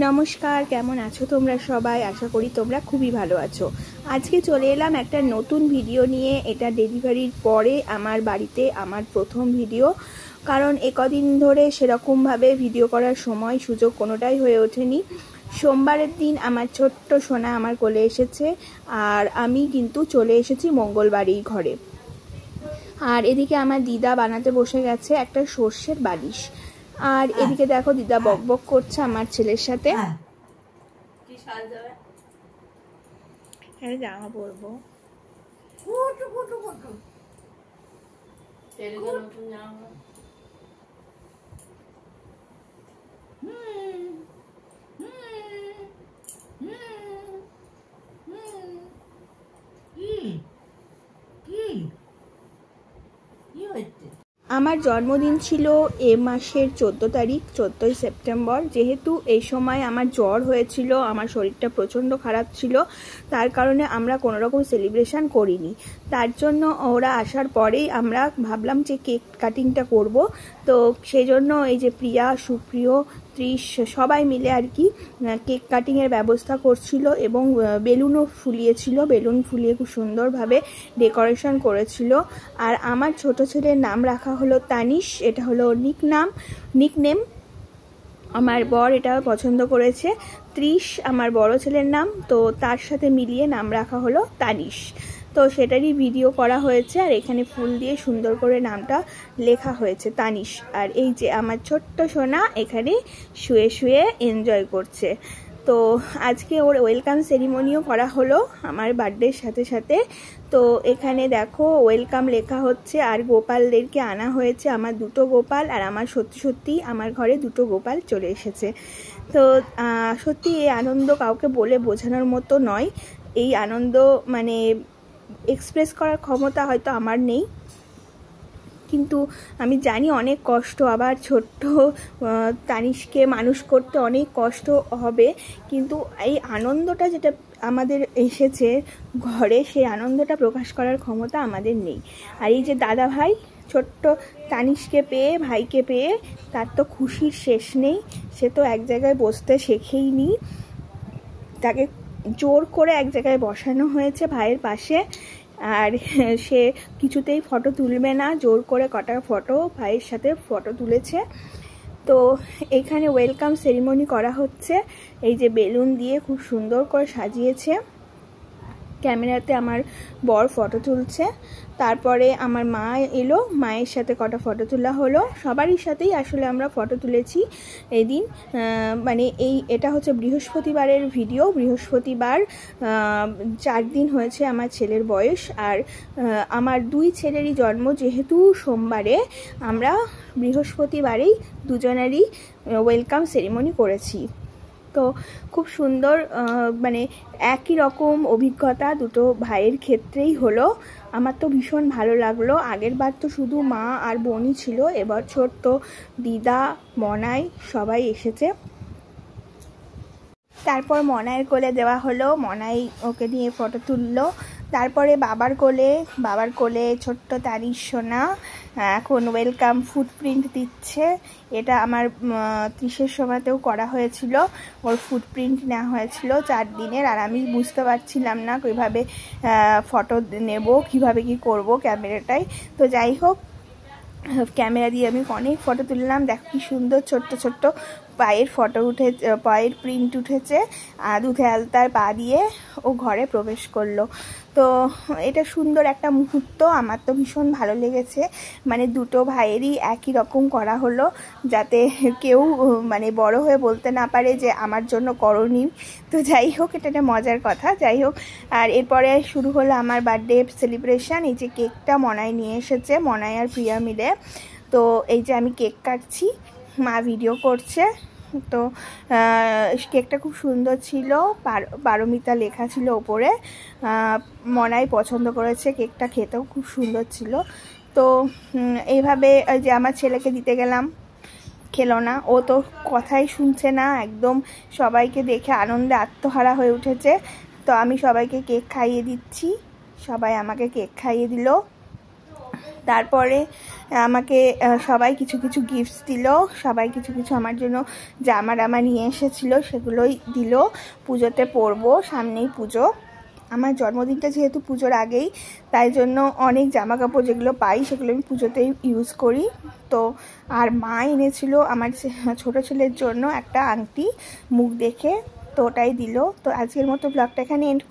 নমস্কার, কেমন আছো তোমরা সবাই? আশা করি তোমরা খুবই ভালো আছো। আজকে চলে এলাম একটা নতুন ভিডিও নিয়ে। এটা ডেলিভারির পরে আমার বাড়িতে আমার প্রথম ভিডিও, কারণ একদিন ধরে সেরকমভাবে ভিডিও করার সময় সুযোগ কোনোটাই হয়ে ওঠেনি। সোমবারের দিন আমার ছোট্ট সোনা আমার কোলে এসেছে, আর আমি কিন্তু চলে এসেছি মঙ্গলবারই ঘরে। আর এদিকে আমার দিদা বানাতে বসে গেছে একটা সর্ষের বালিশ। আর এদিকে দেখো দিদা বকবক করছে আমার ছেলের সাথে। জামা পরবো, আমার জন্মদিন ছিল এ মাসের 14 তারিখ, 14ই সেপ্টেম্বর। যেহেতু এই সময় আমার জ্বর হয়েছিল, আমার শরীরটা প্রচণ্ড খারাপ ছিল, তার কারণে আমরা কোনো রকম সেলিব্রেশন করিনি। তার জন্য ওরা আসার পরেই আমরা ভাবলাম যে কেক কাটিংটা করব। তো সেই জন্য এই যে প্রিয়া, সুপ্রিয়, ত্রিশ সবাই মিলে আর কি কেক কাটিংয়ের ব্যবস্থা করছিল, এবং বেলুনও ফুলিয়েছিল। বেলুন ফুলিয়ে খুব সুন্দরভাবে ডেকোরেশন করেছিল। আর আমার ছোট ছেলের নাম রাখা হলো তানিশ। এটা হলো নিকনেম। আমার বর এটা পছন্দ করেছে। ত্রিশ আমার বড় ছেলের নাম, তো তার সাথে মিলিয়ে নাম রাখা হলো তানিশ। তো সেটারই ভিডিও করা হয়েছে, আর এখানে ফুল দিয়ে সুন্দর করে নামটা লেখা হয়েছে তানিশ। আর এই যে আমার ছোট্ট সোনা এখানে শুয়ে শুয়ে এনজয় করছে। তো আজকে ওর ওয়েলকাম সেরিমনিও করা হলো আমার বার্থডের সাথে সাথে। তো এখানে দেখো ওয়েলকাম লেখা হচ্ছে, আর গোপালদেরকে আনা হয়েছে। আমার দুটো গোপাল, আর আমার সত্যি সত্যি আমার ঘরে দুটো গোপাল চলে এসেছে। তো সত্যি এই আনন্দ কাউকে বলে বোঝানোর মতো নয়। এই আনন্দ মানে এক্সপ্রেস করার ক্ষমতা হয়তো আমার নেই, কিন্তু আমি জানি অনেক কষ্ট। আবার ছোট্ট তানিশকে মানুষ করতে অনেক কষ্ট হবে, কিন্তু এই আনন্দটা যেটা আমাদের এসেছে ঘরে, সেই আনন্দটা প্রকাশ করার ক্ষমতা আমাদের নেই। আর এই যে দাদা ভাই ছোট্ট তানিশকে পেয়ে, ভাইকে পেয়ে তার তো খুশির শেষ নেই। সে তো এক জায়গায় বসতে শেখেইনি, তাকে জোর করে এক জায়গায় বসানো হয়েছে ভাইয়ের পাশে। আর সে কিছুতেই ফটো তুলবে না, জোর করে কটা ফটো ভাইয়ের সাথে ফটো তুলেছে। তো এখানে ওয়েলকাম সেরিমনি করা হচ্ছে। এই যে বেলুন দিয়ে খুব সুন্দর করে সাজিয়েছে। ক্যামেরাতে আমার বর ফটো তুলছে। তারপরে আমার মা এলো, মায়ের সাথে কটা ফটো তোলা হলো। সবারই সাথেই আসলে আমরা ফটো তুলেছি এদিন। মানে এটা হচ্ছে বৃহস্পতিবারের ভিডিও। বৃহস্পতিবার 4 দিন হয়েছে আমার ছেলের বয়স, আর আমার দুই ছেলেরই জন্ম যেহেতু সোমবারে, আমরা বৃহস্পতিবারেই দুজনেরই ওয়েলকাম সেরিমনি করেছি। তো খুব সুন্দর, মানে একই রকম অভিজ্ঞতা দুটো ভাইয়ের ক্ষেত্রেই হলো। আমার তো ভীষণ ভালো লাগলো। আগের বার তো শুধু মা আর বোনই ছিল, এবার ছোট্ট দিদা, মনাই সবাই এসেছে। তারপর মনাইয়ের কোলে দেওয়া হলো, মনাই ওকে নিয়ে ফটো তুললো। তারপরে বাবার কোলে ছোট্ট তানিশ সোনা এখন ওয়েলকাম ফুটপ্রিন্ট দিচ্ছে। এটা আমার ত্রিশের সময়তেও করা হয়েছিল, ওর ফুটপ্রিন্ট নেওয়া হয়েছিল 4 দিনের। আর আমি বুঝতে পারছিলাম না কিভাবে ফটো নেব, কিভাবে কি করব ক্যামেরাটায়। তো যাই হোক, ক্যামেরা দিয়ে আমি অনেক ফটো তুললাম। দেখো কি সুন্দর ছোট্ট ছোট্ট পায়ের ফটো পায়ের প্রিন্ট উঠেছে। আর দুধে আলতার পা দিয়ে ও ঘরে প্রবেশ করলো। তো এটা সুন্দর একটা মুহূর্ত, আমার তো ভীষণ ভালো লেগেছে। মানে দুটো ভাইয়েরই একই রকম করা হলো, যাতে কেউ মানে বড় হয়ে বলতে না পারে যে আমার জন্য করনি। তো যাই হোক, এটা একটা মজার কথা। যাই হোক, আর এরপরে শুরু হলো আমার বার্থডে সেলিব্রেশন। এই যে কেকটা মনাই নিয়ে এসেছে, মনাই আর প্রিয়া মিলে। তো এই যে আমি কেক কাটছি, মা ভিডিও করছে। তো কেকটা খুব সুন্দর ছিল, পারমিতা লেখা ছিল ওপরে। মনাই পছন্দ করেছে কেকটা, খেতেও খুব সুন্দর ছিল। তো এইভাবে যে আমার ছেলেকে দিতে গেলাম, খেলো না, ও তো কথাই শুনছে না, একদম সবাইকে দেখে আনন্দে আত্মহারা হয়ে উঠেছে। তো আমি সবাইকে কেক খাইয়ে দিচ্ছি, সবাই আমাকে কেক খাইয়ে দিল। তারপরে আমাকে সবাই কিছু কিছু গিফটস দিল, সবাই কিছু কিছু আমার জন্য জামা নিয়ে এসেছিলো, সেগুলোই দিল। পুজোতে পরবো, সামনেই পুজো। আমার জন্মদিনটা যেহেতু পুজোর আগেই, তাই জন্য অনেক জামা কাপড় যেগুলো পাই সেগুলো আমি পুজোতেই ইউজ করি। তো আর মা এনেছিল আমার ছোট ছেলের জন্য একটা আংটি মুখ দেখে, তো ওটাই দিল। তো আজকের মতো ব্লগটা এখানে এন্ড